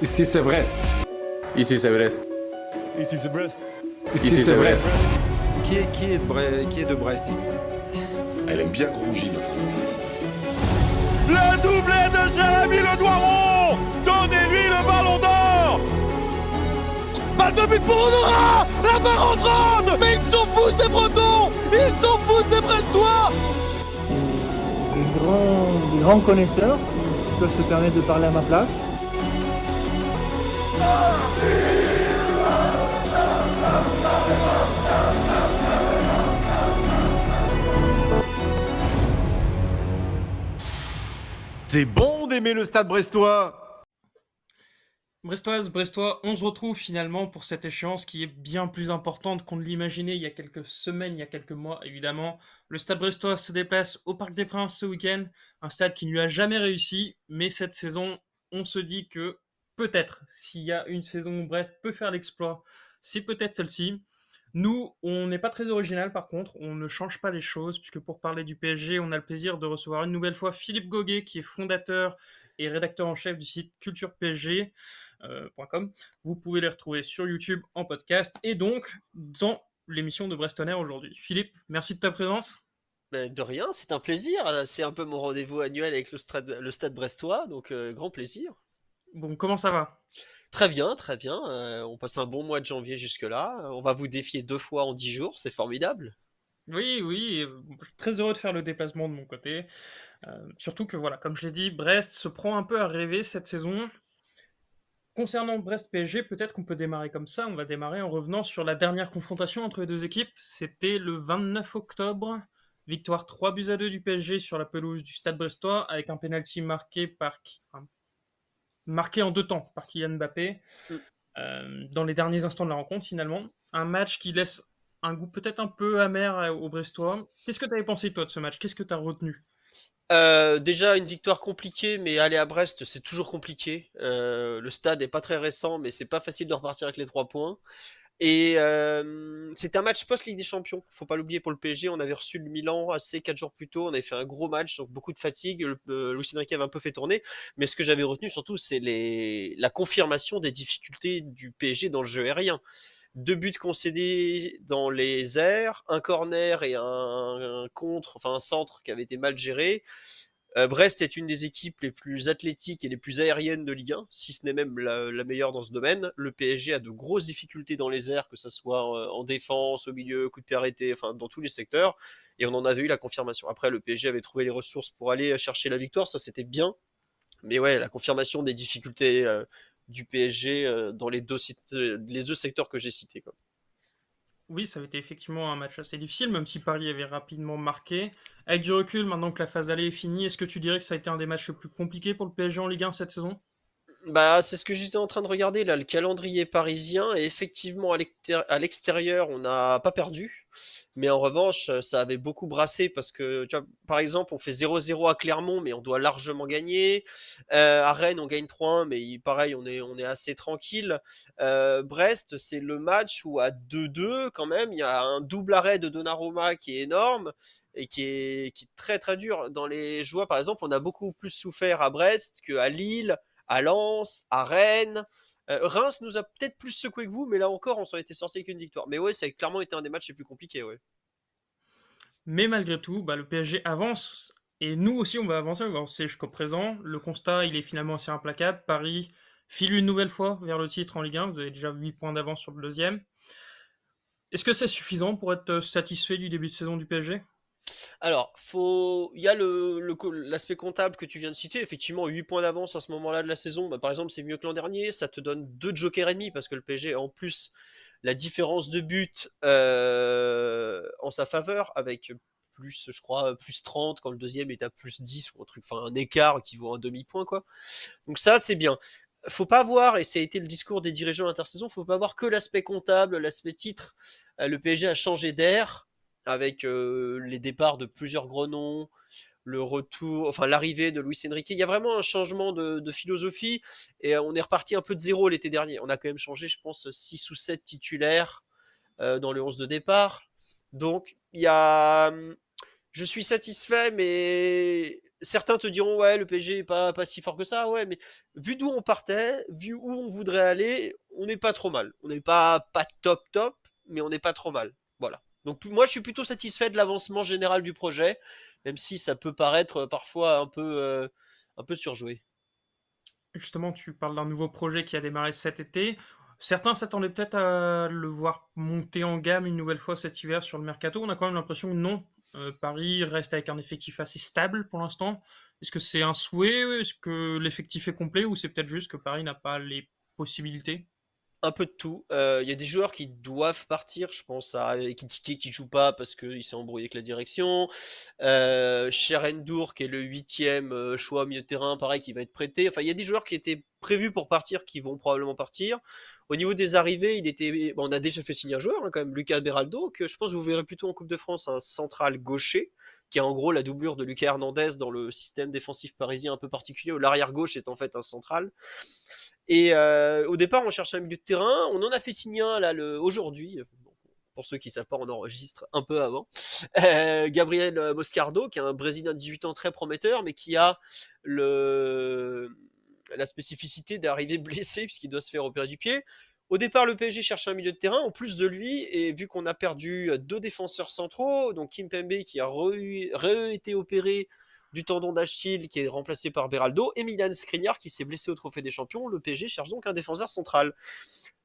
Ici c'est Brest. Ici c'est Brest. Ici c'est Brest. Ici c'est Brest. Qui est de Brest? Elle aime bien Grougy, ma femme. Le doublé de Jérémy Le Doiron. Donnez-lui le ballon d'or. Balle de but pour Honora. La barre entrante. Mais ils sont fous ces Bretons. Ils sont fous ces Brestois. Des grands connaisseurs qui peuvent se permettre de parler à ma place. C'est bon d'aimer le Stade brestois. Brestoise, Brestois, on se retrouve finalement pour cette échéance qui est bien plus importante qu'on ne l'imaginait il y a quelques semaines, il y a quelques mois évidemment. Le Stade Brestois se déplace au Parc des Princes ce week-end, un stade qui ne lui a jamais réussi, mais cette saison, on se dit que peut-être, s'il y a une saison où Brest peut faire l'exploit, c'est peut-être celle-ci. Nous, on n'est pas très original par contre, on ne change pas les choses, puisque pour parler du PSG, on a le plaisir de recevoir une nouvelle fois Philippe Goguet, qui est fondateur et rédacteur en chef du site culturepsg.com. Vous pouvez les retrouver sur YouTube en podcast et donc dans l'émission de Brestonnaire aujourd'hui. Philippe, merci de ta présence. Ben, de rien, c'est un plaisir. C'est un peu mon rendez-vous annuel avec le stade brestois, donc grand plaisir. Bon, comment ça va? Très bien, très bien. On passe un bon mois de janvier jusque-là. On va vous défier 2 fois en 10 jours, c'est formidable. Oui, oui, je suis très heureux de faire le déplacement de mon côté. Surtout que voilà, comme je l'ai dit, Brest se prend un peu à rêver cette saison. Concernant Brest-PSG, peut-être qu'on peut démarrer comme ça. On va démarrer en revenant sur la dernière confrontation entre les deux équipes. C'était le 29 octobre. Victoire 3-2 du PSG sur la pelouse du Stade Brestois avec un penalty marqué en 2 temps par Kylian Mbappé Mm. dans les derniers instants de la rencontre finalement. Un match qui laisse un goût peut-être un peu amer aux Brestois. Qu'est-ce que tu avais pensé toi de ce match? Qu'est-ce que tu as retenu? Déjà une victoire compliquée, mais aller à Brest, c'est toujours compliqué. Le stade est pas très récent, mais c'est pas facile de repartir avec les 3 points. Et c'était un match post-Ligue des Champions. Faut pas l'oublier pour le PSG. On avait reçu le Milan assez 4 jours plus tôt. On avait fait un gros match, donc beaucoup de fatigue. Luis Enrique avait un peu fait tourner. Mais ce que j'avais retenu surtout, c'est la confirmation des difficultés du PSG dans le jeu aérien. 2 buts concédés dans les airs, un corner et un contre, enfin un centre qui avait été mal géré. Brest est une des équipes les plus athlétiques et les plus aériennes de Ligue 1, si ce n'est même la meilleure dans ce domaine. Le PSG a de grosses difficultés dans les airs, que ce soit en défense, au milieu, coup de pied arrêté, enfin dans tous les secteurs. Et on en avait eu la confirmation. Après, le PSG avait trouvé les ressources pour aller chercher la victoire, ça c'était bien. Mais ouais, la confirmation des difficultés du PSG dans les deux secteurs que j'ai cités, quoi. Oui, ça avait été effectivement un match assez difficile, même si Paris avait rapidement marqué. Avec du recul, maintenant que la phase aller est finie, est-ce que tu dirais que ça a été un des matchs les plus compliqués pour le PSG en Ligue 1 cette saison? Bah, c'est ce que j'étais en train de regarder là, le calendrier parisien. Et effectivement, à l'extérieur, on n'a pas perdu. Mais en revanche, ça avait beaucoup brassé parce que, tu vois, par exemple, on fait 0-0 à Clermont, mais on doit largement gagner. À Rennes, on gagne 3-1, mais pareil, on est assez tranquille. Brest, c'est le match où à 2-2, quand même, il y a un double arrêt de Donnarumma qui est énorme et qui est très très dur. Dans les joies, par exemple, on a beaucoup plus souffert à Brest qu'à Lille, à Lens, à Rennes. Reims nous a peut-être plus secoué que vous, mais là encore, on s'en était sorti avec une victoire. Mais ouais, ça a clairement été un des matchs les plus compliqués, ouais. Mais malgré tout, le PSG avance, et nous aussi on va avancer jusqu'au présent. Le constat, il est finalement assez implacable. Paris file une nouvelle fois vers le titre en Ligue 1, vous avez déjà 8 points d'avance sur le deuxième. Est-ce que c'est suffisant pour être satisfait du début de saison du PSG? Alors, il y a l'aspect comptable que tu viens de citer. Effectivement, 8 points d'avance à ce moment-là de la saison. Bah, par exemple, c'est mieux que l'an dernier. Ça te donne 2 jokers et demi parce que le PSG, en plus, la différence de but en sa faveur avec plus, je crois, plus 30 quand le deuxième est à plus 10 ou un truc, enfin un écart qui vaut un demi-point, quoi. Donc ça, c'est bien. Faut pas voir, et ça a été le discours des dirigeants l'intersaison, faut pas voir que l'aspect comptable, l'aspect titre. Le PSG a changé d'air avec les départs de plusieurs gros noms, le retour, enfin l'arrivée de Luis Enrique. Il y a vraiment un changement de philosophie et on est reparti un peu de zéro l'été dernier. On a quand même changé, je pense, 6 ou 7 titulaires dans le 11 de départ. Donc, je suis satisfait, mais certains te diront ouais, le PSG est pas si fort que ça, ouais, mais vu d'où on partait, vu où on voudrait aller, on n'est pas trop mal. On n'est pas top, mais on n'est pas trop mal. Voilà. Donc moi, je suis plutôt satisfait de l'avancement général du projet, même si ça peut paraître parfois un peu surjoué. Justement, tu parles d'un nouveau projet qui a démarré cet été. Certains s'attendaient peut-être à le voir monter en gamme une nouvelle fois cet hiver sur le mercato. On a quand même l'impression que non. Paris reste avec un effectif assez stable pour l'instant. Est-ce que c'est un souhait? Est-ce que l'effectif est complet? Ou c'est peut-être juste que Paris n'a pas les possibilités? Un peu de tout. Il y a des joueurs qui doivent partir. Je pense à Ekitike qui joue pas parce qu'il s'est embrouillé avec la direction. Cherendour qui est le 8e choix au milieu de terrain, pareil, qui va être prêté. Enfin, il y a des joueurs qui étaient prévus pour partir qui vont probablement partir. Au niveau des arrivées, on a déjà fait signer un joueur, hein, quand même, Lucas Beraldo, que je pense que vous verrez plutôt en Coupe de France, un central gaucher, qui est en gros la doublure de Lucas Hernandez dans le système défensif parisien un peu particulier, où l'arrière gauche est en fait un central. Et au départ, on cherchait un milieu de terrain. On en a fait signer un là, aujourd'hui. Pour ceux qui ne savent pas, on enregistre un peu avant. Gabriel Moscardo, qui est un Brésilien de 18 ans très prometteur, mais qui a la spécificité d'arriver blessé, puisqu'il doit se faire opérer du pied. Au départ, le PSG cherchait un milieu de terrain en plus de lui, et vu qu'on a perdu 2 défenseurs centraux, donc Kimpembe qui a été opéré du tendon d'Achille qui est remplacé par Beraldo, et Milan Skriniar qui s'est blessé au Trophée des Champions. Le PSG cherche donc un défenseur central.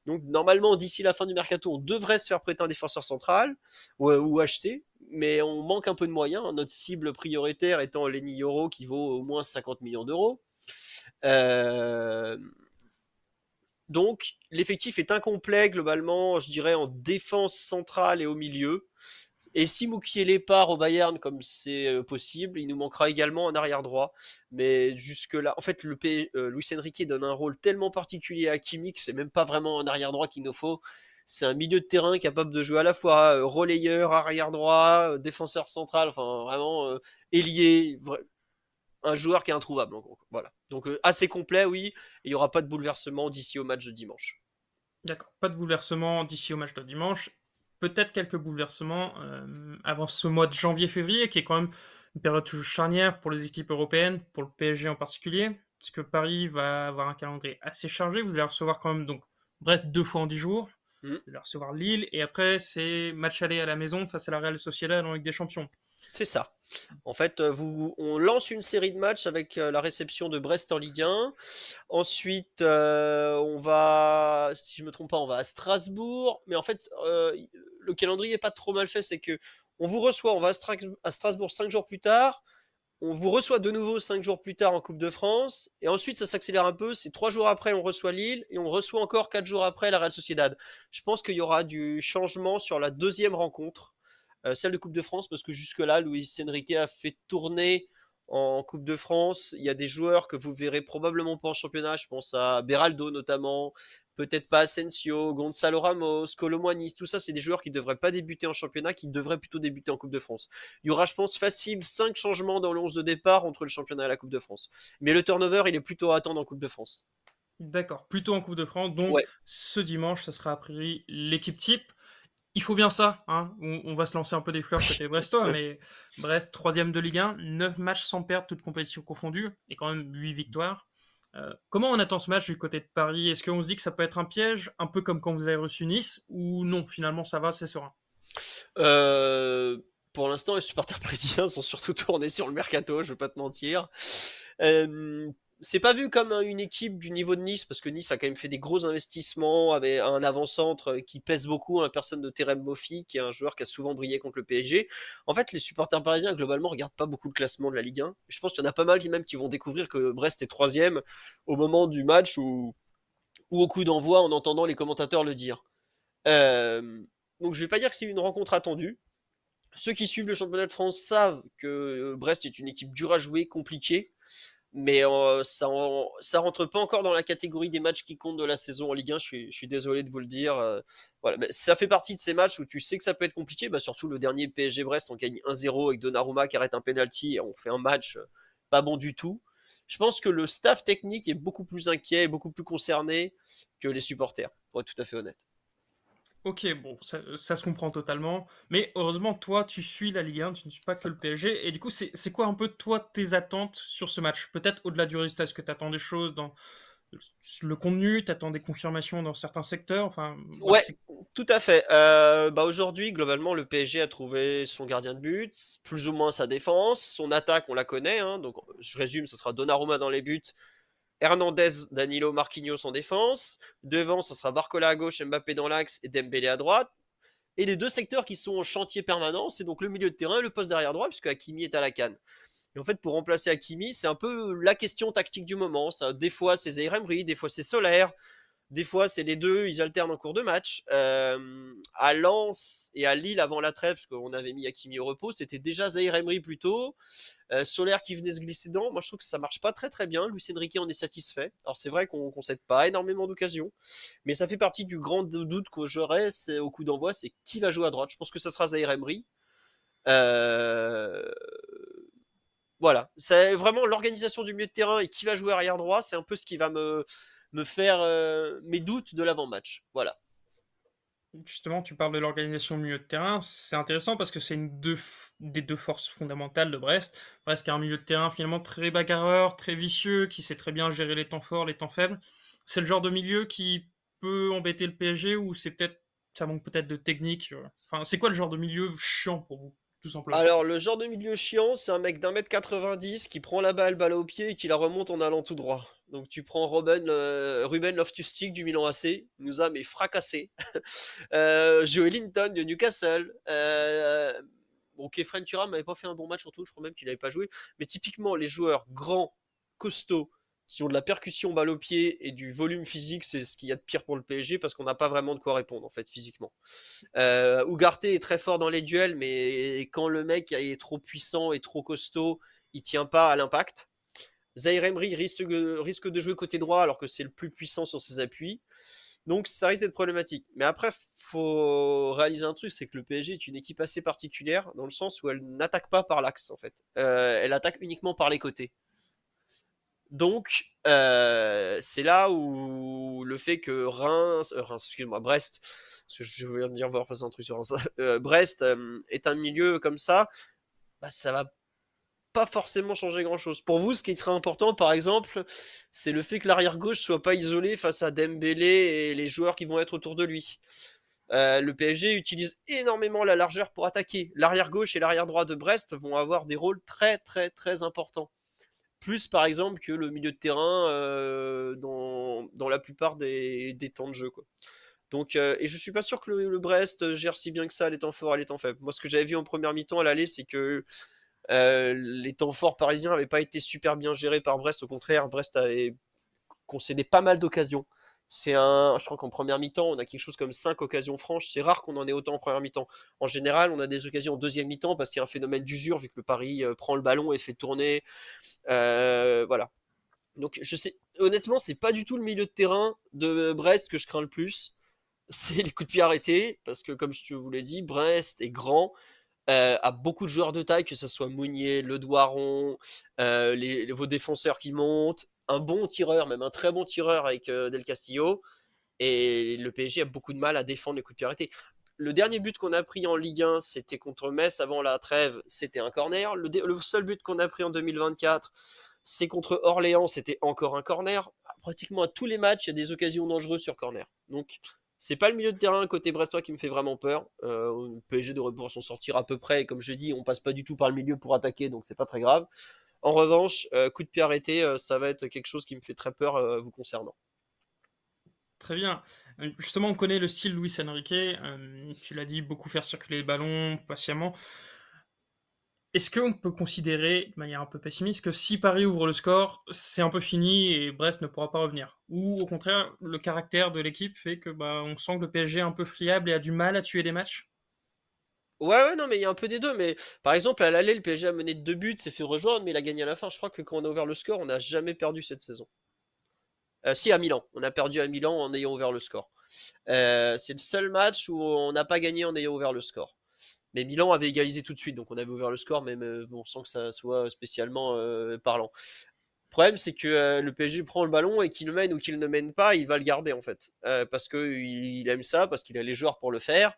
Donc normalement, d'ici la fin du mercato, on devrait se faire prêter un défenseur central ou acheter, mais on manque un peu de moyens. Notre cible prioritaire étant Lenny Yoro qui vaut au moins 50 millions d'euros. Donc l'effectif est incomplet globalement, je dirais, en défense centrale et au milieu. Et si Mukiele part au Bayern comme c'est possible, il nous manquera également un arrière droit. Mais jusque-là, en fait, Luis Enrique donne un rôle tellement particulier à Kimmich, c'est même pas vraiment un arrière droit qu'il nous faut. C'est un milieu de terrain capable de jouer à la fois relayeur, arrière droit, défenseur central, enfin vraiment ailier, un joueur qui est introuvable en gros. Voilà. Donc assez complet, oui. Et il n'y aura pas de bouleversement d'ici au match de dimanche. D'accord, pas de bouleversement d'ici au match de dimanche. Peut-être quelques bouleversements avant ce mois de janvier-février, qui est quand même une période charnière pour les équipes européennes, pour le PSG en particulier, puisque Paris va avoir un calendrier assez chargé. Vous allez recevoir quand même donc Brest 2 fois en 10 jours. Vous allez recevoir Lille, et après c'est match aller à la maison face à la Real Sociedad en Ligue des Champions. C'est ça. En fait, on lance une série de matchs avec la réception de Brest en Ligue 1. Ensuite, on va, si je ne me trompe pas, on va à Strasbourg. Mais en fait, le calendrier n'est pas trop mal fait. C'est que on vous reçoit, on va à Strasbourg 5 jours plus tard. On vous reçoit de nouveau 5 jours plus tard en Coupe de France. Et ensuite, ça s'accélère un peu. C'est 3 jours après, on reçoit Lille. Et on reçoit encore 4 jours après la Real Sociedad. Je pense qu'il y aura du changement sur la deuxième rencontre. Celle de Coupe de France, parce que jusque-là, Luis Enrique a fait tourner en Coupe de France. Il y a des joueurs que vous verrez probablement pas en championnat. Je pense à Beraldo notamment, peut-être pas Asensio, Gonzalo Ramos, Colomboigny. Tout ça, c'est des joueurs qui ne devraient pas débuter en championnat, qui devraient plutôt débuter en Coupe de France. Il y aura, je pense, facile 5 changements dans le 11 de départ entre le championnat et la Coupe de France. Mais le turnover, il est plutôt à attendre en Coupe de France. D'accord, plutôt en Coupe de France. Donc Ouais. ce dimanche, ça sera a priori l'équipe type. Il faut bien ça, hein. On va se lancer un peu des fleurs côté brestois, mais Brest, 3e de Ligue 1, 9 matchs sans perdre, toutes compétitions confondues, et quand même 8 victoires. Comment on attend ce match du côté de Paris? Est-ce qu'on se dit que ça peut être un piège, un peu comme quand vous avez reçu Nice, ou non, finalement ça va, c'est serein? Pour l'instant, les supporters parisiens sont surtout tournés sur le mercato, je ne vais pas te mentir. C'est pas vu comme une équipe du niveau de Nice, parce que Nice a quand même fait des gros investissements avec un avant-centre qui pèse beaucoup, la personne de Terem Moffi, qui est un joueur qui a souvent brillé contre le PSG. En fait, les supporters parisiens, globalement, regardent pas beaucoup le classement de la Ligue 1. Je pense qu'il y en a pas mal même qui vont découvrir que Brest est 3e au moment du match ou au coup d'envoi en entendant les commentateurs le dire. Donc je vais pas dire que c'est une rencontre attendue. Ceux qui suivent le championnat de France savent que Brest est une équipe dure à jouer, compliquée, mais ça rentre pas encore dans la catégorie des matchs qui comptent de la saison en Ligue 1, je suis désolé de vous le dire. Voilà. Mais ça fait partie de ces matchs où tu sais que ça peut être compliqué, surtout le dernier PSG-Brest, on gagne 1-0 avec Donnarumma qui arrête un penalty et on fait un match pas bon du tout. Je pense que le staff technique est beaucoup plus inquiet et beaucoup plus concerné que les supporters, pour être tout à fait honnête. Ok, bon, ça se comprend totalement. Mais heureusement, toi, tu suis la Ligue 1, tu ne suis pas que le PSG. Et du coup, c'est quoi un peu, toi, tes attentes sur ce match? Peut-être au-delà du résultat, est-ce que tu attends des choses dans le contenu, tu attends des confirmations dans certains secteurs? Enfin, voilà, Ouais, tout à fait. Aujourd'hui, globalement, le PSG a trouvé son gardien de but, plus ou moins sa défense, son attaque, on la connaît, hein. Donc, je résume, ce sera Donnarumma dans les buts, Hernandez, Danilo, Marquinhos en défense. Devant, ce sera Barcola à gauche, Mbappé dans l'axe et Dembélé à droite. Et les deux secteurs qui sont en chantier permanent, c'est donc le milieu de terrain et le poste derrière droit, puisque Hakimi est à la canne. Et en fait, pour remplacer Hakimi, c'est un peu la question tactique du moment. Ça, des fois, c'est Zaïre Emery, des fois, c'est Solaire. Des fois, c'est les deux, ils alternent en cours de match. À Lens et à Lille, avant la trêve, parce qu'on avait mis Hakimi au repos, c'était déjà Zaïre Emery plutôt. Solaire qui venait se glisser dedans. Moi, je trouve que ça marche pas très très bien. Luis Enrique en est satisfait. Alors, c'est vrai qu'on concède pas énormément d'occasions, mais ça fait partie du grand doute que j'aurais au coup d'envoi, c'est qui va jouer à droite. Je pense que ça sera Zaïre Emery. Euh, Voilà, c'est vraiment l'organisation du milieu de terrain et qui va jouer arrière droit, c'est un peu ce qui va me faire mes doutes de l'avant-match. Voilà. justement, tu parles de l'organisation milieu de terrain. C'est intéressant parce que c'est des deux forces fondamentales de Brest. Brest qui a un milieu de terrain finalement très bagarreur, très vicieux, qui sait très bien gérer les temps forts, les temps faibles. C'est le genre de milieu qui peut embêter le PSG ou ça manque peut-être de technique. Enfin, c'est quoi le genre de milieu chiant pour vous, tout simplement? Alors, le genre de milieu chiant, c'est un mec d'1m90 qui prend la balle au pied et qui la remonte en allant tout droit. Donc, tu prends Ruben Loftus-Cheek du Milan AC, il nous a mais fracassé. Joe Linton de Newcastle. Bon, Kefren Turam n'avait pas fait un bon match, surtout, je crois même qu'il n'avait pas joué. Mais typiquement, les joueurs grands, costauds, qui ont de la percussion balle au pied et du volume physique, c'est ce qu'il y a de pire pour le PSG parce qu'on n'a pas vraiment de quoi répondre en fait physiquement. Ugarte est très fort dans les duels, mais quand le mec est trop puissant et trop costaud, il tient pas à l'impact. Zaïre Emery risque de jouer côté droit alors que c'est le plus puissant sur ses appuis. Donc ça risque d'être problématique. Mais après, faut réaliser un truc, c'est que le PSG est une équipe assez particulière dans le sens où elle n'attaque pas par l'axe en fait. Elle attaque uniquement par les côtés. Donc c'est là où le fait que Brest, parce que je viens de dire voir passer un truc sur Reims, Brest est un milieu comme ça, bah, ça va pas forcément changer grand chose. Pour vous, ce qui serait important, par exemple, c'est le fait que l'arrière gauche soit pas isolé face à Dembélé et les joueurs qui vont être autour de lui. Le PSG utilise énormément la largeur pour attaquer. L'arrière gauche et l'arrière droit de Brest vont avoir des rôles très très très importants. Plus par exemple que le milieu de terrain dans la plupart des temps de jeu, quoi. Donc, et je suis pas sûr que le Brest gère si bien que ça les temps forts et les temps faibles. Moi, ce que j'avais vu en première mi-temps à l'aller, c'est que les temps forts parisiens n'avaient pas été super bien gérés par Brest. Au contraire, Brest avait concédé pas mal d'occasions. Je crois qu'en première mi-temps, on a quelque chose comme 5 occasions franches. C'est rare qu'on en ait autant en première mi-temps. En général, on a des occasions en deuxième mi-temps parce qu'il y a un phénomène d'usure vu que le Paris prend le ballon et fait tourner. Voilà. Donc, je sais, honnêtement, c'est pas du tout le milieu de terrain de Brest que je crains le plus. C'est les coups de pied arrêtés parce que, comme je vous l'ai dit, Brest est grand. A beaucoup de joueurs de taille, que ce soit Mounier, Le Doiron, vos défenseurs qui montent, un bon tireur, même un très bon tireur avec Del Castillo. Et le PSG a beaucoup de mal à défendre les coups de pied arrêtés. Le dernier but qu'on a pris en Ligue 1, c'était contre Metz avant la trêve, c'était un corner. Le seul but qu'on a pris en 2024, c'est contre Orléans, c'était encore un corner. Pratiquement à tous les matchs, il y a des occasions dangereuses sur corner. Donc, c'est pas le milieu de terrain côté brestois qui me fait vraiment peur. Le PSG devrait pouvoir s'en sortir à peu près. Et comme je dis, on passe pas du tout par le milieu pour attaquer, donc c'est pas très grave. En revanche, coup de pied arrêté, ça va être quelque chose qui me fait très peur vous concernant. Très bien. Justement, on connaît le style Luis Enrique. Tu l'as dit, beaucoup faire circuler le ballon patiemment. Est-ce qu'on peut considérer, de manière un peu pessimiste, que si Paris ouvre le score, c'est un peu fini et Brest ne pourra pas revenir? Ou au contraire, le caractère de l'équipe fait que on sent que le PSG est un peu friable et a du mal à tuer des matchs? Ouais, non, mais il y a un peu des deux. Mais par exemple, à l'aller, le PSG a mené de 2 buts, s'est fait rejoindre, mais il a gagné à la fin. Je crois que quand on a ouvert le score, on n'a jamais perdu cette saison. Si, à Milan. On a perdu à Milan en ayant ouvert le score. C'est le seul match où on n'a pas gagné en ayant ouvert le score. Mais Milan avait égalisé tout de suite, donc on avait ouvert le score, mais bon, sans que ça soit spécialement parlant. problème, c'est que le PSG prend le ballon et qu'il le mène ou qu'il ne mène pas, il va le garder en fait. Parce qu'il aime ça, parce qu'il a les joueurs pour le faire.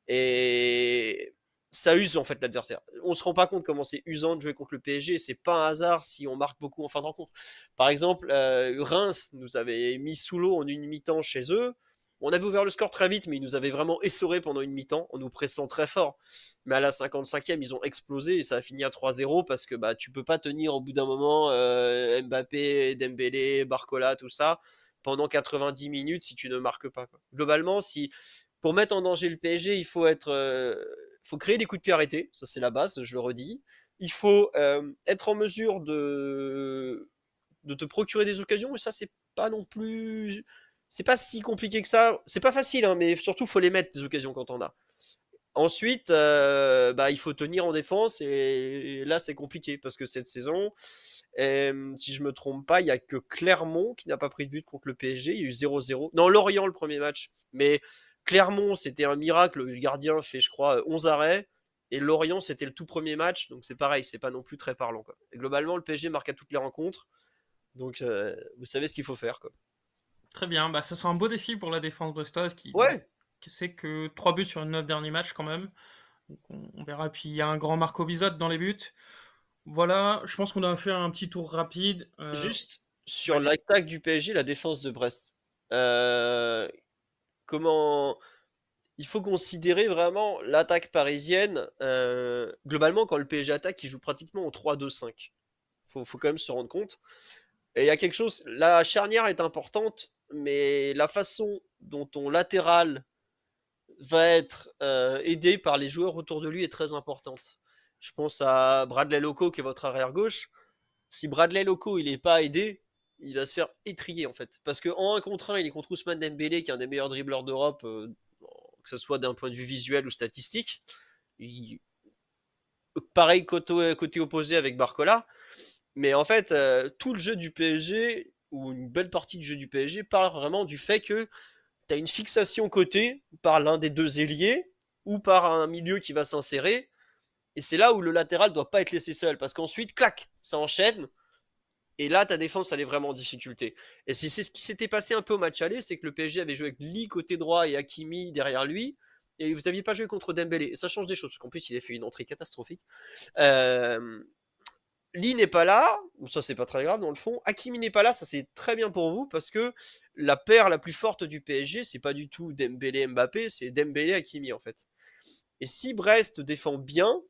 Et ça use en fait l'adversaire. On se rend pas compte comment c'est usant de jouer contre le PSG. C'est pas un hasard si on marque beaucoup en fin de rencontre. Par exemple, Reims nous avait mis sous l'eau en une mi-temps chez eux. On avait ouvert le score très vite, mais ils nous avaient vraiment essorés pendant une mi-temps en nous pressant très fort. Mais à la 55e, ils ont explosé et ça a fini à 3-0 parce que tu peux pas tenir au bout d'un moment Mbappé, Dembélé, Barcola, tout ça pendant 90 minutes si tu ne marques pas. Quoi. Globalement, pour mettre en danger le PSG, il faut faut créer des coups de pied arrêtés, ça c'est la base, je le redis. Il faut être en mesure de te procurer des occasions, et ça c'est pas non plus, c'est pas si compliqué que ça. C'est pas facile, hein, mais surtout faut les mettre des occasions quand on a. Ensuite, il faut tenir en défense et là c'est compliqué parce que cette saison, si je me trompe pas, il y a que Clermont qui n'a pas pris de but contre le PSG. Il y a eu 0-0. Non, Lorient le premier match, mais Clermont c'était un miracle. Le gardien fait, je crois, 11 arrêts. Et Lorient c'était le tout premier match, donc c'est pareil, c'est pas non plus très parlant. Quoi. Et globalement, le PSG marque à toutes les rencontres, donc vous savez ce qu'il faut faire. Quoi. Très bien, ça sera un beau défi pour la défense brestoise qui sait que 3 buts sur 9 derniers matchs quand même. Donc on verra. Puis il y a un grand Marco Bizot dans les buts. Voilà, je pense qu'on a fait un petit tour rapide. Juste sur l'attaque du PSG, la défense de Brest. Comment il faut considérer vraiment l'attaque parisienne. Globalement, quand le PSG attaque, il joue pratiquement en 3-2-5. Faut quand même se rendre compte. Et il y a quelque chose, la charnière est importante, mais la façon dont ton latéral va être aidé par les joueurs autour de lui est très importante. Je pense à Bradley Loco qui est votre arrière gauche. Si Bradley Loco il n'est pas aidé, il va se faire étrier en fait. Parce qu'en 1 contre 1, il est contre Ousmane Dembélé qui est un des meilleurs dribbleurs d'Europe, que ce soit d'un point de vue visuel ou statistique. Pareil côté opposé avec Barcola. Mais en fait, tout le jeu du PSG, ou une belle partie du jeu du PSG, parle vraiment du fait que tu as une fixation côté par l'un des deux ailiers ou par un milieu qui va s'insérer. Et c'est là où le latéral ne doit pas être laissé seul. Parce qu'ensuite, clac, ça enchaîne. Et là, ta défense, elle est vraiment en difficulté. Et c'est ce qui s'était passé un peu au match aller, c'est que le PSG avait joué avec Lee côté droit et Hakimi derrière lui. Et vous n'aviez pas joué contre Dembélé. Et ça change des choses, parce qu'en plus, il a fait une entrée catastrophique. Lee n'est pas là, ça c'est pas très grave dans le fond. Hakimi n'est pas là, ça c'est très bien pour vous, parce que la paire la plus forte du PSG, c'est pas du tout Dembélé-Mbappé, c'est Dembélé-Hakimi en fait. Et si Brest défend bien,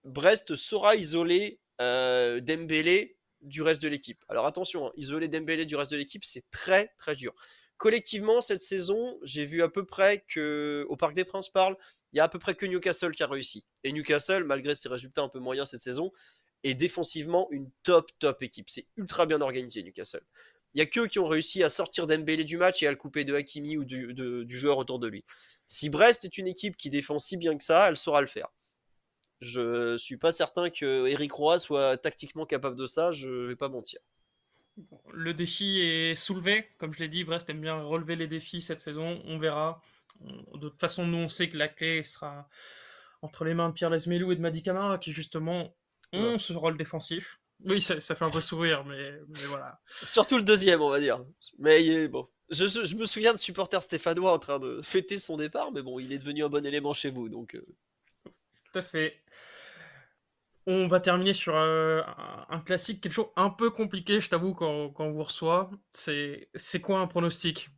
Brest saura isoler Dembélé du reste de l'équipe. Alors attention, isoler Dembélé du reste de l'équipe, c'est très très dur. Collectivement, cette saison, j'ai vu à peu près que, au Parc des Princes il y a à peu près que Newcastle qui a réussi. Et Newcastle, malgré ses résultats un peu moyens cette saison, est défensivement une top équipe. C'est ultra bien organisé, Newcastle. Il n'y a qu'eux qui ont réussi à sortir Dembélé du match et à le couper de Hakimi ou du joueur autour de lui. Si Brest est une équipe qui défend si bien que ça, elle saura le faire. Je suis pas certain que Eric Roy soit tactiquement capable de ça, je vais pas mentir. Le défi est soulevé, comme je l'ai dit, Brest aime bien relever les défis cette saison, on verra. De toute façon, nous on sait que la clé sera entre les mains de Pierre Lesmelou et de Madi Camara, qui justement ont ce rôle défensif. Oui, ça fait un peu sourire, mais voilà. Surtout le deuxième, on va dire. Mais bon, je me souviens de supporters stéphanois en train de fêter son départ, mais bon, il est devenu un bon élément chez vous, donc... Tout à fait. On va terminer sur un classique, quelque chose un peu compliqué, je t'avoue, quand on vous reçoit. C'est quoi un pronostic?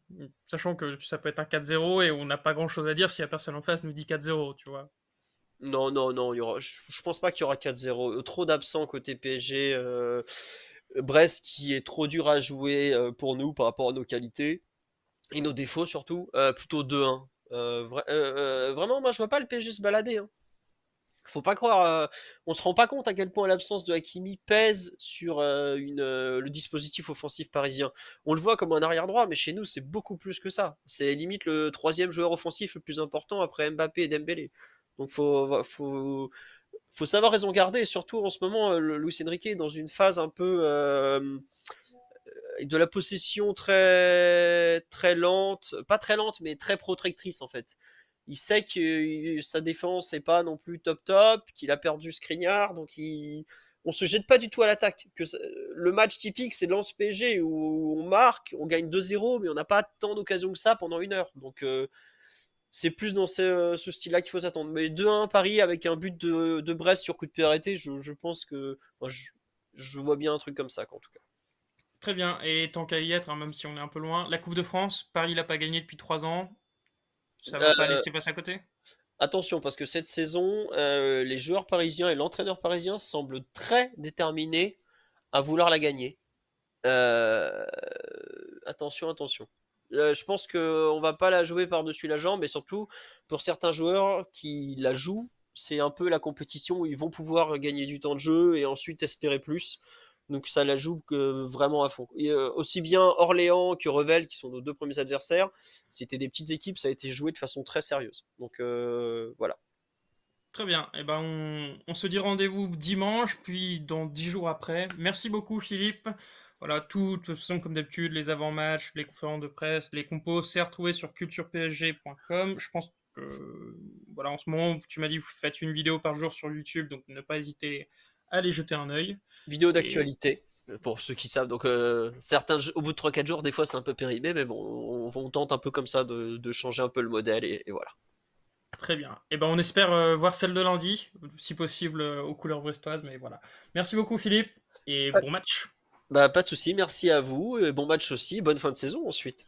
Sachant que ça peut être un 4-0 et on n'a pas grand-chose à dire si la personne en face nous dit 4-0, tu vois. Non, je pense pas qu'il y aura 4-0. Trop d'absents côté PSG. Brest qui est trop dur à jouer pour nous par rapport à nos qualités et nos défauts surtout. Plutôt 2-1. Vraiment, moi je vois pas le PSG se balader. Hein. Faut pas croire, on se rend pas compte à quel point l'absence de Hakimi pèse sur le dispositif offensif parisien. On le voit comme un arrière droit, mais chez nous c'est beaucoup plus que ça. C'est limite le 3e joueur offensif le plus important après Mbappé et Dembélé. Donc faut savoir raison garder, et surtout en ce moment Luis Enrique est dans une phase un peu de la possession très très lente, pas très lente mais très protectrice en fait. Il sait que sa défense n'est pas non plus top, qu'il a perdu Skriniar, donc on se jette pas du tout à l'attaque. Le match typique, c'est Lens PSG où on marque, on gagne 2-0, mais on n'a pas tant d'occasions que ça pendant 1 heure. Donc c'est plus dans ce style-là qu'il faut s'attendre. Mais 2-1 Paris avec un but de Brest sur coup de pied arrêté, je pense que je vois bien un truc comme ça, en tout cas. Très bien. Et tant qu'à y être, même si on est un peu loin, la Coupe de France, Paris l'a pas gagnée depuis 3 ans. Ça va pas laisser passer à côté? Attention, parce que cette saison, les joueurs parisiens et l'entraîneur parisien semblent très déterminés à vouloir la gagner. Attention. Je pense qu'on va pas la jouer par-dessus la jambe, et surtout, pour certains joueurs qui la jouent, c'est un peu la compétition où ils vont pouvoir gagner du temps de jeu et ensuite espérer plus. Donc ça la joue vraiment à fond. Et, aussi bien Orléans que Revel, qui sont nos 2 premiers adversaires, c'était des petites équipes, ça a été joué de façon très sérieuse. Donc voilà. Très bien. Et ben on se dit rendez-vous dimanche, puis dans 10 jours après. Merci beaucoup, Philippe. Voilà, de toute façon, comme d'habitude, les avant-matchs, les conférences de presse, les compos, c'est retrouvé sur culturepsg.com. Je pense que, voilà, en ce moment, tu m'as dit que vous faites une vidéo par jour sur YouTube, donc ne pas hésiter à aller jeter un œil. Vidéo d'actualité, pour ceux qui savent. Donc certains, au bout de 3-4 jours, des fois c'est un peu périmé, mais bon, on tente un peu comme ça de changer un peu le modèle, et voilà. Très bien. Et ben on espère voir celle de lundi, si possible aux couleurs brestoises, mais voilà. Merci beaucoup, Philippe, et bon match. Bah pas de souci, merci à vous, et bon match aussi, bonne fin de saison ensuite.